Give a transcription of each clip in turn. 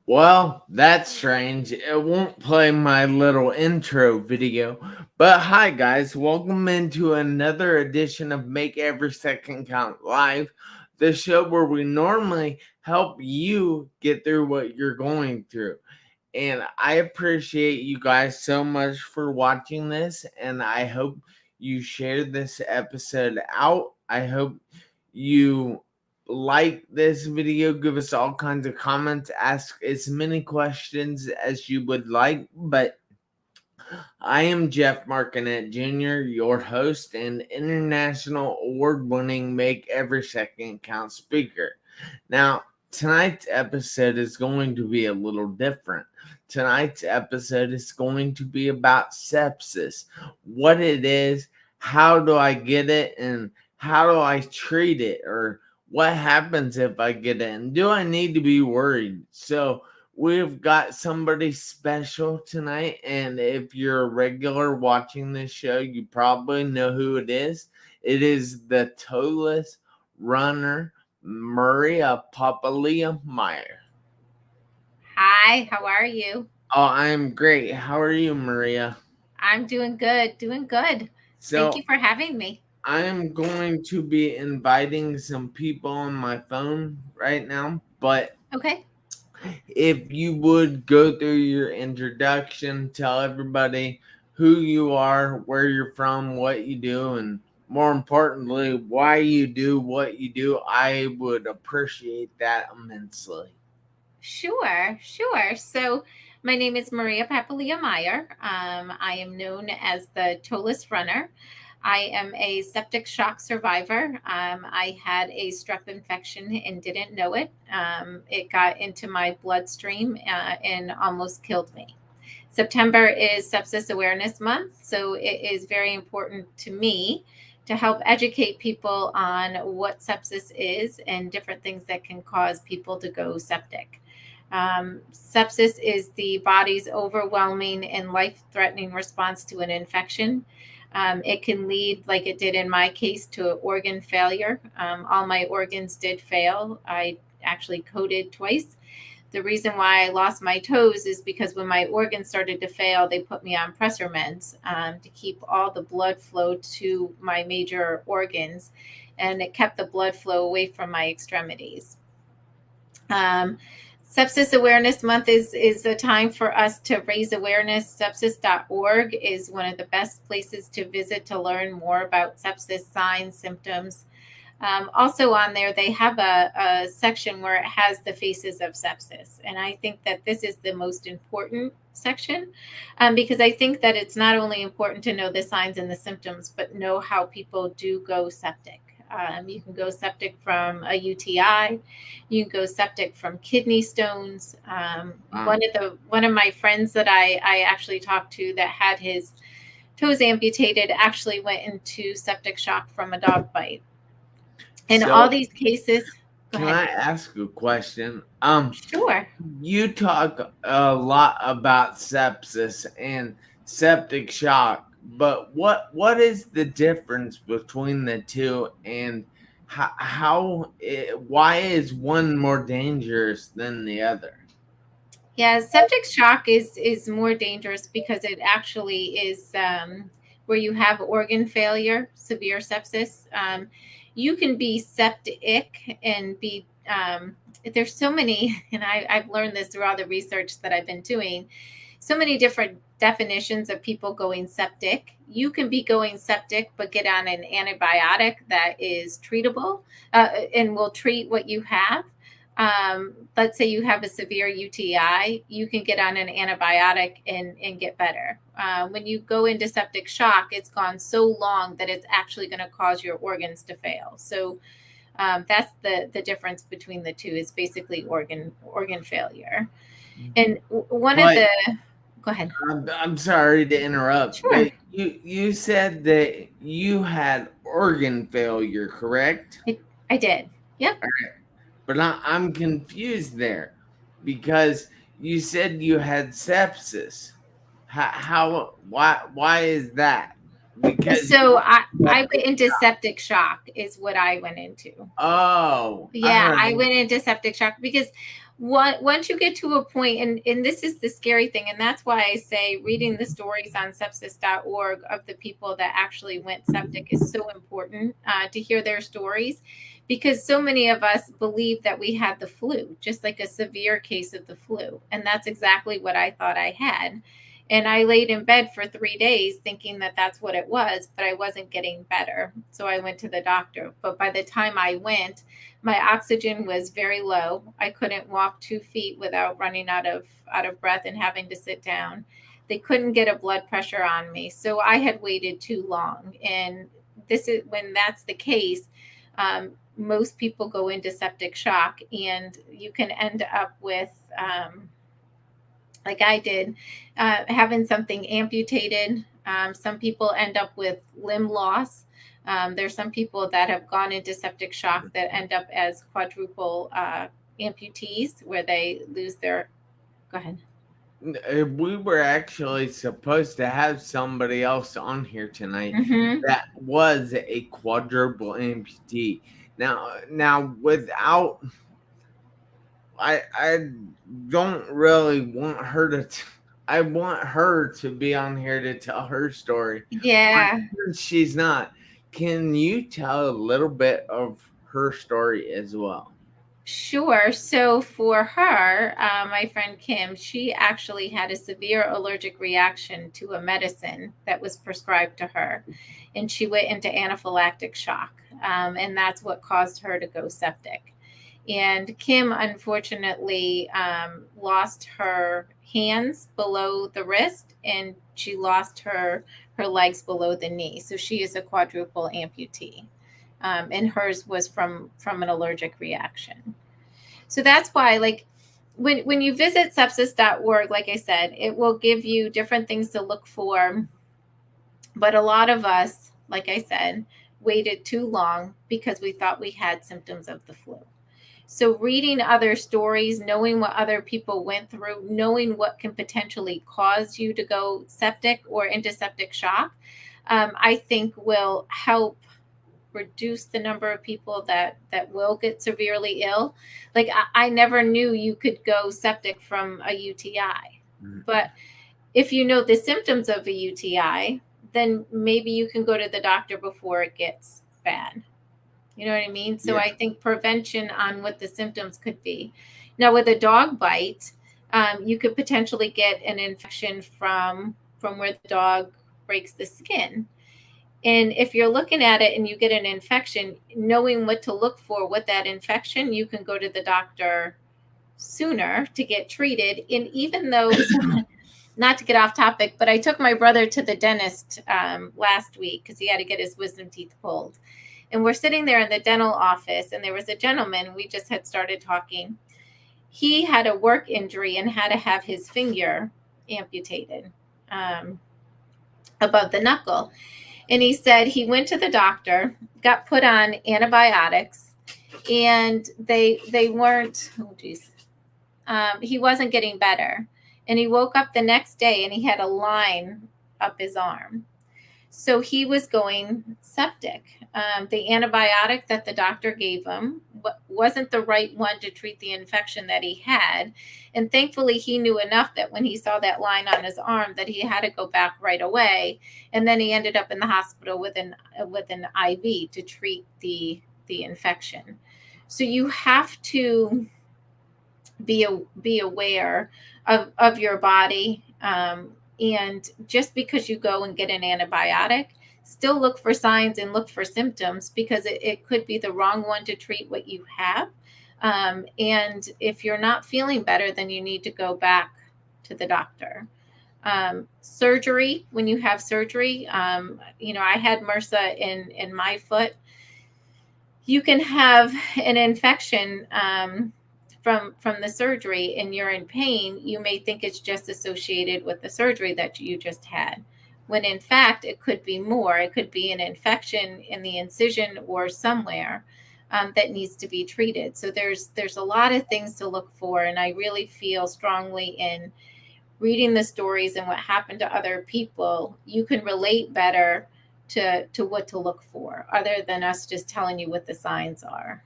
Well, that's strange. It won't play my little intro video. But hi, guys. Welcome into another edition of Make Every Second Count Live, the show where we normally help you get through what you're going through. And I appreciate you guys so much for watching this. And I hope you share this episode out. I hope you like this video, give us all kinds of comments, ask as many questions as you would like. But I am Jeff Marconette Jr., your host and international award winning Make Every Second Count speaker. Now, tonight's episode is going to be a little different. Tonight's episode is going to be about sepsis, what it is, how do I get it, and how do I treat it, or what happens if I get it, and do I need to be worried? So, we've got somebody special tonight, and if you're a regular watching this show, you probably know who it is. It is the toeless runner, Maria Papalia-Meier. Hi, how are you? Oh, I'm great. How are you, Maria? I'm doing good, doing good. Thank So, you for having me. I'm going to be inviting some people on my phone right now, but Okay. if you would go through your introduction, tell everybody who you are, where you're from, what you do, and more importantly, why you do what you do, I would appreciate that immensely. Sure. So, my name is Maria Papalia-Meier. I am known as the toeless runner. I am a septic shock survivor. I had a strep infection and didn't know it. It got into my bloodstream and almost killed me. September is Sepsis Awareness Month, so it is very important to me to help educate people on what sepsis is and different things that can cause people to go septic. Sepsis is the body's overwhelming and life threatening response to an infection. It can lead, like it did in my case, to organ failure. All my organs did fail. I actually coded twice. The reason why I lost my toes is because when my organs started to fail, they put me on pressor meds to keep all the blood flow to my major organs, and it kept the blood flow away from my extremities. Um, Sepsis Awareness Month is a time for us to raise awareness. Sepsis.org is one of the best places to visit to learn more about sepsis signs, symptoms. Also on there, they have a section where it has the faces of sepsis. And I think that this is the most important section because I think that it's not only important to know the signs and the symptoms, but know how people do go septic. You can go septic from a UTI. You can go septic from kidney stones. Wow. One of my friends that I actually talked to that had his toes amputated actually went into septic shock from a dog bite. In all So, these cases, go can ahead. I ask a question? Sure. You talk a lot about sepsis and septic shock, but what is the difference between the two, and why is one more dangerous than the other? Yeah, septic shock is more dangerous because it actually is where you have organ failure, severe sepsis. You can be septic and be there's so many, and I've learned this through all the research that I've been doing. So many different definitions of people going septic. You can be going septic, but get on an antibiotic that is treatable and will treat what you have. Let's say you have a severe UTI, you can get on an antibiotic and get better. When you go into septic shock, it's gone so long that it's actually going to cause your organs to fail. So that's the difference between the two is basically organ failure. And one of But the go ahead. I'm sorry to interrupt, Sure. but you said that you had organ failure, correct? I did. Yep. But I'm confused there because you said you had sepsis. Why is that? Because So I went septic. into septic shock is what I went into. Oh, all Yeah, I right. went into septic shock because Once you get to a point, and this is the scary thing, and that's why I say reading the stories on sepsis.org of the people that actually went septic is so important, to hear their stories, because so many of us believe that we had the flu, just like a severe case of the flu. And that's exactly what I thought I had. And I laid in bed for 3 days thinking that that's what it was, but I wasn't getting better. So I went to the doctor. But by the time I went, my oxygen was very low. I couldn't walk 2 feet without running out of breath and having to sit down. They couldn't get a blood pressure on me. So I had waited too long. And this is when that's the case. Most people go into septic shock, and you can end up with, like I did, having something amputated. Some people end up with limb loss. There's some people that have gone into septic shock that end up as quadruple amputees, where they lose their. Go ahead. We were actually supposed to have somebody else on here tonight Mm-hmm. that was a quadruple amputee. Now, without, I don't really want her to. I want her to be on here to tell her story. But Yeah. since she's not, can you tell a little bit of her story as well? Sure. So for her, my friend Kim, she actually had a severe allergic reaction to a medicine that was prescribed to her, and she went into anaphylactic shock, and that's what caused her to go septic. And Kim, unfortunately, lost her hands below the wrist, and she lost her legs below the knee. So she is a quadruple amputee, and hers was from an allergic reaction. So that's why, like, when you visit sepsis.org, like I said, it will give you different things to look for. But a lot of us, like I said, waited too long because we thought we had symptoms of the flu. So reading other stories, knowing what other people went through, knowing what can potentially cause you to go septic or into septic shock, I think will help reduce the number of people that will get severely ill. Like I never knew you could go septic from a UTI, but if you know the symptoms of a UTI, then maybe you can go to the doctor before it gets bad. You know what I mean? So Yeah. I think prevention on what the symptoms could be. Now with a dog bite, you could potentially get an infection from where the dog breaks the skin. And if you're looking at it and you get an infection, knowing what to look for with that infection, you can go to the doctor sooner to get treated. And even though, so, not to get off topic, but I took my brother to the dentist last week because he had to get his wisdom teeth pulled. And we're sitting there in the dental office, and there was a gentleman, we just had started talking. He had a work injury and had to have his finger amputated, um, above the knuckle. And he said he went to the doctor, got put on antibiotics, and they weren't. Oh geez, he wasn't getting better. And he woke up the next day and he had a line up his arm. So he was going septic. The antibiotic that the doctor gave him wasn't the right one to treat the infection that he had. And thankfully, he knew enough that when he saw that line on his arm, that he had to go back right away. And then he ended up in the hospital with an IV to treat the infection. So you have to be aware of your body. And just because you go and get an antibiotic, still look for signs and look for symptoms, because it could be the wrong one to treat what you have. And if you're not feeling better, then you need to go back to the doctor. Surgery, when you have surgery, I had MRSA in my foot. You can have an infection, from the surgery, and you're in pain. You may think it's just associated with the surgery that you just had, when in fact it could be more. It could be an infection in the incision or somewhere, that needs to be treated. So there's a lot of things to look for, and I really feel strongly in reading the stories and what happened to other people. You can relate better to what to look for, other than us just telling you what the signs are.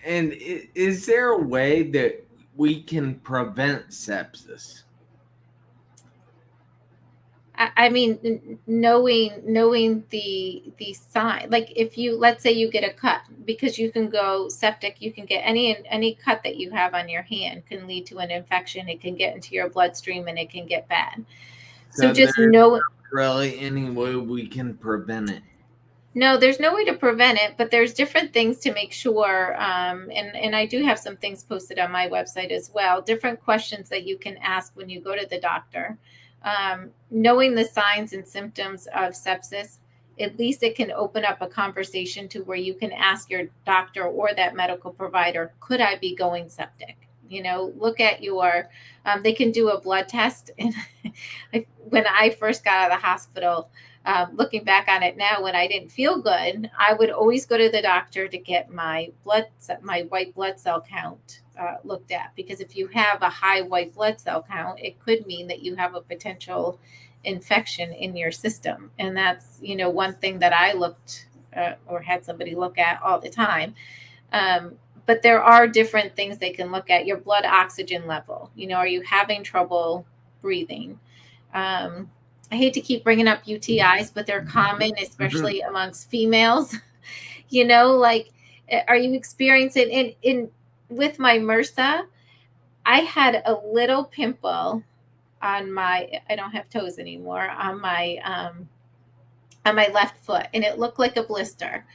And is there a way that we can prevent sepsis? I mean, knowing the sign, like if you, let's say you get a cut, because you can go septic, you can get any cut that you have on your hand can lead to an infection. It can get into your bloodstream and it can get bad. So So just there's know. really any way we can prevent it? No, there's no way to prevent it, but there's different things to make sure. And I do have some things posted on my website as well. Different questions that you can ask when you go to the doctor. Knowing the signs and symptoms of sepsis, at least it can open up a conversation to where you can ask your doctor or that medical provider, could I be going septic? Look at your, they can do a blood test. And when I first got out of the hospital, looking back on it now, when I didn't feel good, I would always go to the doctor to get my white blood cell count looked at, because if you have a high white blood cell count, it could mean that you have a potential infection in your system. And that's one thing that I looked or had somebody look at all the time. But there are different things they can look at. Your blood oxygen level, are you having trouble breathing? I hate to keep bringing up UTIs, but they're common, especially amongst females. Like, are you experiencing in with my MRSA? I had a little pimple on my, I don't have toes anymore, on my left foot, and it looked like a blister.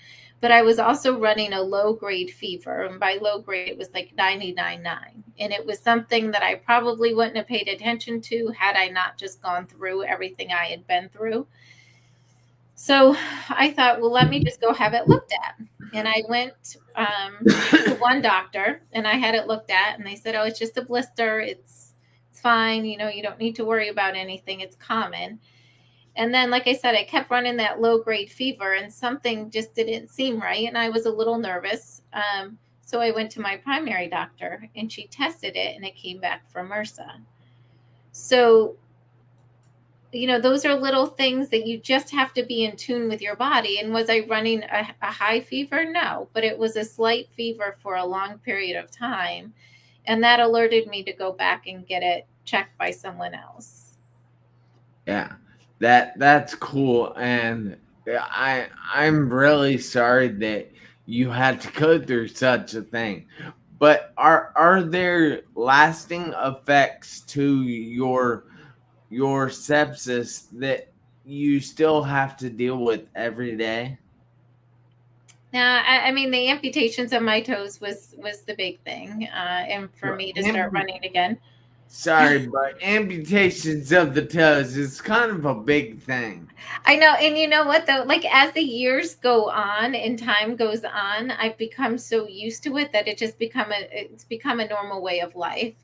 But I was also running a low grade fever, and by low grade it was like 99.9, and it was something that I probably wouldn't have paid attention to had I not just gone through everything I had been through. So I thought, well, let me just go have it looked at. And I went to one doctor and I had it looked at, and they said, oh, it's just a blister. It's fine. You don't need to worry about anything. It's common. And then, like I said, I kept running that low grade fever and something just didn't seem right. And I was a little nervous. So I went to my primary doctor and she tested it and it came back from MRSA. So, those are little things that you just have to be in tune with your body. And was I running a high fever? No, but it was a slight fever for a long period of time. And that alerted me to go back and get it checked by someone else. Yeah, that's cool, and I'm really sorry that you had to go through such a thing. But are there lasting effects to your sepsis that you still have to deal with every day? Now, I mean, the amputations of my toes was the big thing, and for Well, me to start running again. Sorry, but amputations of the toes is kind of a big thing. I know, and you know what though? Like as the years go on and time goes on, I've become so used to it that it's become a normal way of life.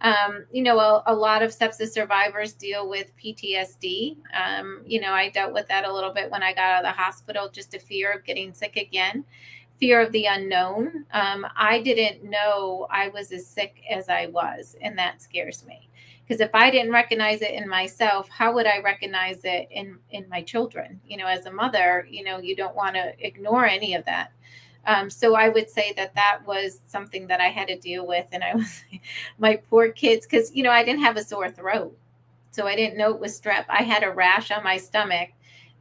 A lot of sepsis survivors deal with PTSD. I dealt with that a little bit when I got out of the hospital, just a fear of getting sick again, fear of the unknown. I didn't know I was as sick as I was, and that scares me. Because if I didn't recognize it in myself, how would I recognize it in my children? As a mother, you don't want to ignore any of that. So I would say that was something that I had to deal with. And I was my poor kids, because, I didn't have a sore throat. So I didn't know it was strep. I had a rash on my stomach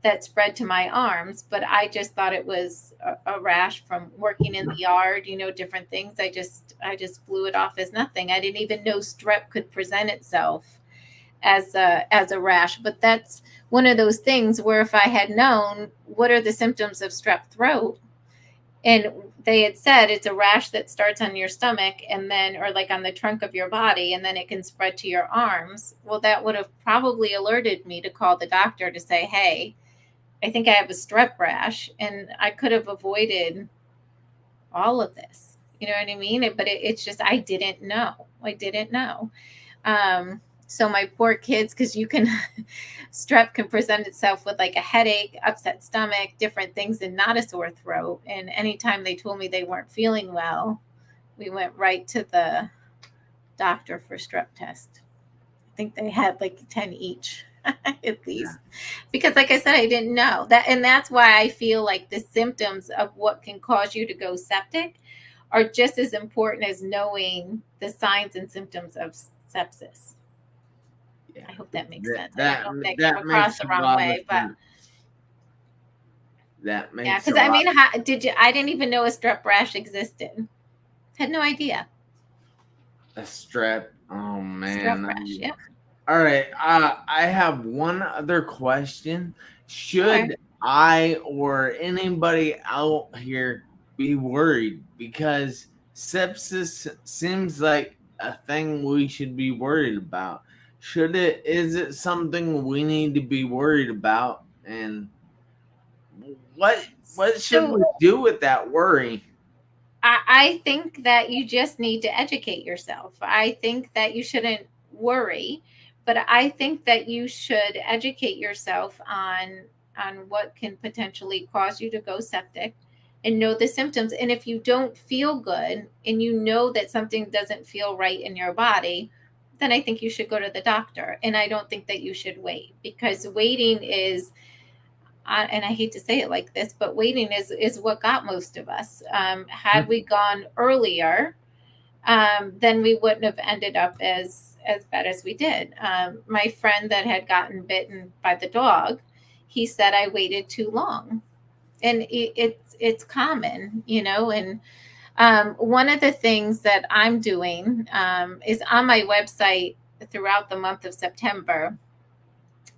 that spread to my arms, but I just thought it was a rash from working in the yard, different things. I just blew it off as nothing. I didn't even know strep could present itself as a rash. But that's one of those things where if I had known what are the symptoms of strep throat, and they had said it's a rash that starts on your stomach and then, or like on the trunk of your body, and then it can spread to your arms. Well, that would have probably alerted me to call the doctor to say, hey, I think I have a strep rash, and I could have avoided all of this. You know what I mean? But it's just, I didn't know. So my poor kids, because strep can present itself with like a headache, upset stomach, different things, and not a sore throat. And anytime they told me they weren't feeling well, we went right to the doctor for strep test. I think they had like 10 each. At least, because like I said, I didn't know that. And that's why I feel like the symptoms of what can cause you to go septic are just as important as knowing the signs and symptoms of sepsis. Yeah. I hope that makes That sense. I don't that know if that came that across makes the a wrong lot of way, but sense. That yeah, makes a because I lot. mean, how, did you? I didn't even know a strep rash existed. Had no idea. A strep. Oh Strep man. rash. Yep. All right. I have one other question. Sure. Should I or anybody out here be worried? Because sepsis seems like a thing we should be worried about. Should it? Is it something we need to be worried about? And what should So we do with that worry? I think that you just need to educate yourself. I think that you shouldn't worry, but I think that you should educate yourself on what can potentially cause you to go septic and know the symptoms. And if you don't feel good and you know that something doesn't feel right in your body, then I think you should go to the doctor. And I don't think that you should wait, because waiting is, and I hate to say it like this, but waiting is what got most of us. Had we gone earlier, then we wouldn't have ended up as bad as we did. My friend that had gotten bitten by the dog, he said I waited too long, and it's common, you know. And one of the things that I'm doing is on my website throughout the month of September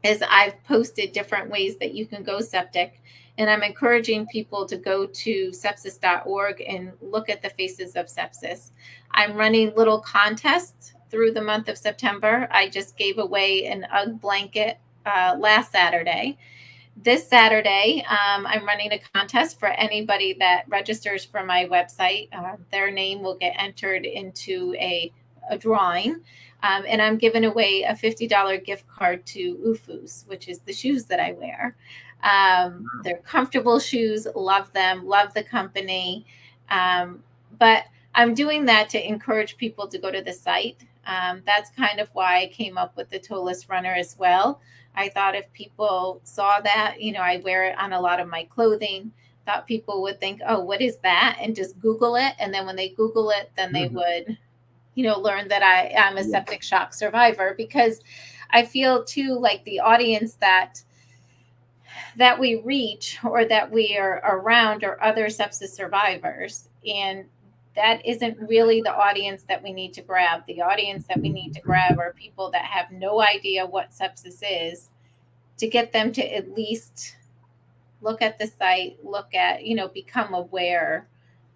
is I've posted different ways that you can go septic. And I'm encouraging people to go to sepsis.org and look at the faces of sepsis. I'm running little contests through the month of September. I just gave away an UGG blanket last Saturday. This Saturday, I'm running a contest for anybody that registers for my website. Their name will get entered into a drawing. And I'm giving away a $50 gift card to UFUs, which is the shoes that I wear. They're comfortable shoes, love them, love the company. But I'm doing that to encourage people to go to the site. That's kind of why I came up with the toeless runner as well. I thought if people saw that, you know, I wear it on a lot of my clothing, thought people would think, oh, what is that? And just Google it. And then when they Google it, then they would, you know, learn that I am a Yeah. septic shock survivor. Because I feel too like the audience that we reach or that we are around are other sepsis survivors. And that isn't really the audience that we need to grab. The audience that we need to grab are people that have no idea what sepsis is, to get them to at least look at the site, look at, you know, become aware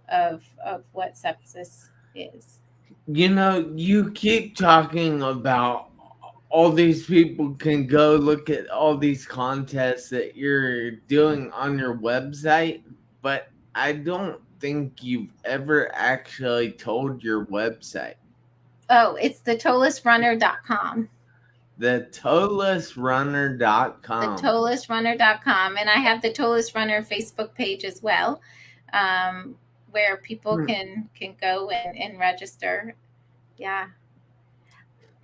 of what sepsis is. You know, you keep talking about all these people can go look at all these contests that you're doing on your website, but I don't think you've ever actually told your website. Oh, it's the toelessrunner.com. The The toelessrunner.com. toelessrunner.com. And I have the Toeless Runner Facebook page as well, where people Hmm. can go and register. Yeah.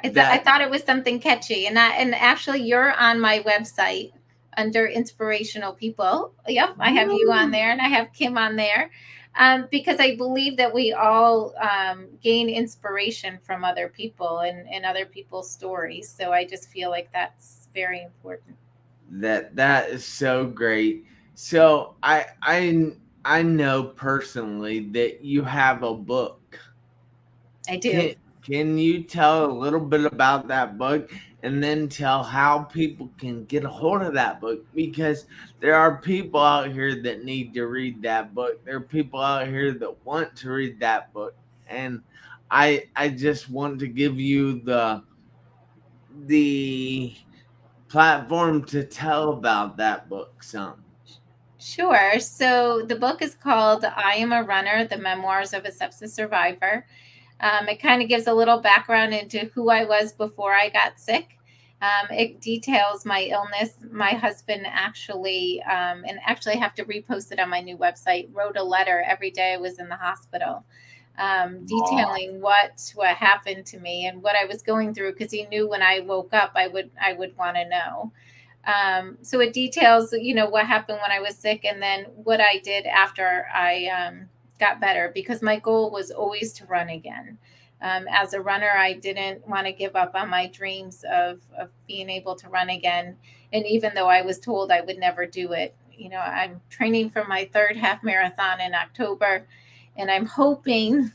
I That thought it was something catchy, and actually you're on my website under inspirational people. Yep, I have you on there, and I have Kim on there, because I believe that we all gain inspiration from other people and other people's stories. So I just feel like that's very important. that is so great. So I know personally that you have a book. I do. Can you tell a little bit about that book and then tell how people can get a hold of that book? Because there are people out here that need to read that book. There are people out here that want to read that book. And I just want to give you the platform to tell about that book some. Sure. So the book is called I Am a Runner, The Memoirs of a Sepsis Survivor. It kind of gives a little background into who I was before I got sick. It details my illness. My husband actually, and actually I have to repost it on my new website, wrote a letter every day I was in the hospital, Aw. detailing what happened to me and what I was going through, because he knew when I woke up I would want to know. So it details, you know, what happened when I was sick, and then what I did after I got better because my goal was always to run again. As a runner, I didn't want to give up on my dreams of being able to run again. And even though I was told I would never do it, I'm training for my third half marathon in October, and I'm hoping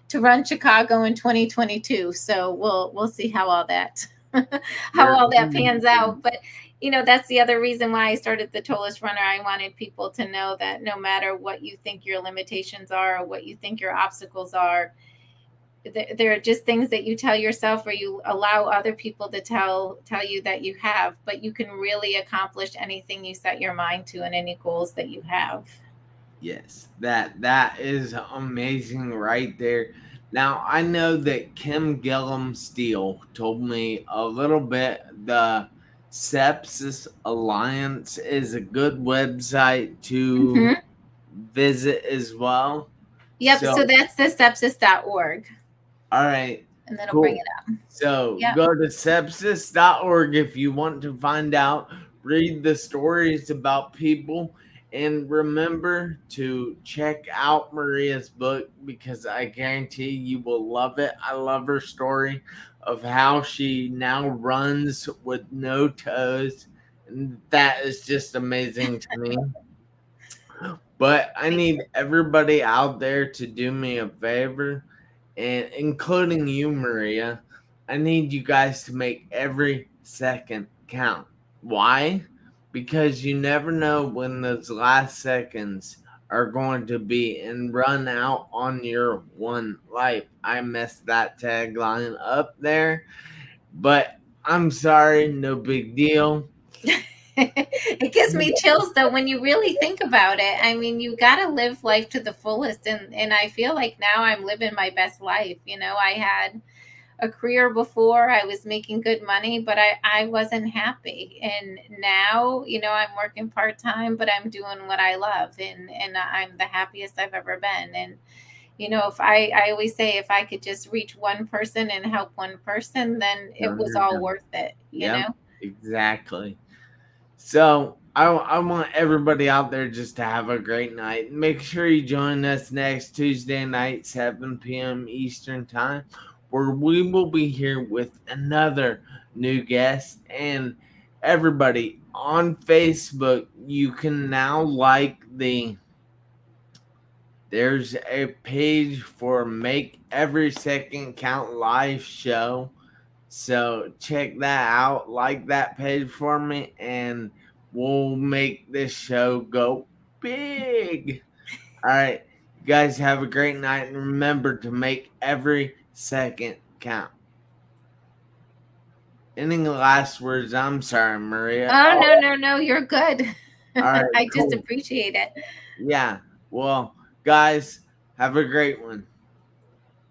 to run Chicago in 2022. So we'll see how all that how You're all that pans out. But that's the other reason why I started the Tolus Runner. I wanted people to know that no matter what you think your limitations are or what you think your obstacles are, there are just things that you tell yourself or you allow other people to tell you that you have, but you can really accomplish anything you set your mind to and any goals that you have. Yes, that is amazing right there. Now I know that Kim Gillum Steele told me a little bit. The Sepsis Alliance is a good website to Mm-hmm. visit as well. Yep, So, so that's the sepsis.org, all right, and that'll bring cool. it up. So Yep. go to sepsis.org if you want to find out, read the stories about people, and remember to check out Maria's book because I guarantee you will love it. I love her story of how she now runs with no toes. And that is just amazing to me. But I Thank need everybody out there to do me a favor, and including you, Maria. I need you guys to make every second count. Why? Because you never know when those last seconds are going to be and run out on your one life. I messed that tagline up there, but I'm sorry, no big deal. It gives me chills though when you really think about it. I mean, you got to live life to the fullest, and I feel like now I'm living my best life. I had a career before, I was making good money, but I wasn't happy. And now, I'm working part-time, but I'm doing what I love, and I'm the happiest I've ever been. And if I always say if I could just reach one person and help one person, then it No, was you're all done. worth it, Yep, exactly. So I want everybody out there just to have a great night. Make sure you join us next Tuesday night, 7 p.m. Eastern Time, where we will be here with another new guest. And everybody on Facebook, you can now like there's a page for Make Every Second Count live show. So check that out, like that page for me, and we'll make this show go big. All right, you guys have a great night, and remember to make every second count. Any last words? I'm sorry, Maria. Oh, Oh, no, you're good. all right, I just cool. appreciate it. Yeah. Well, guys, have a great one.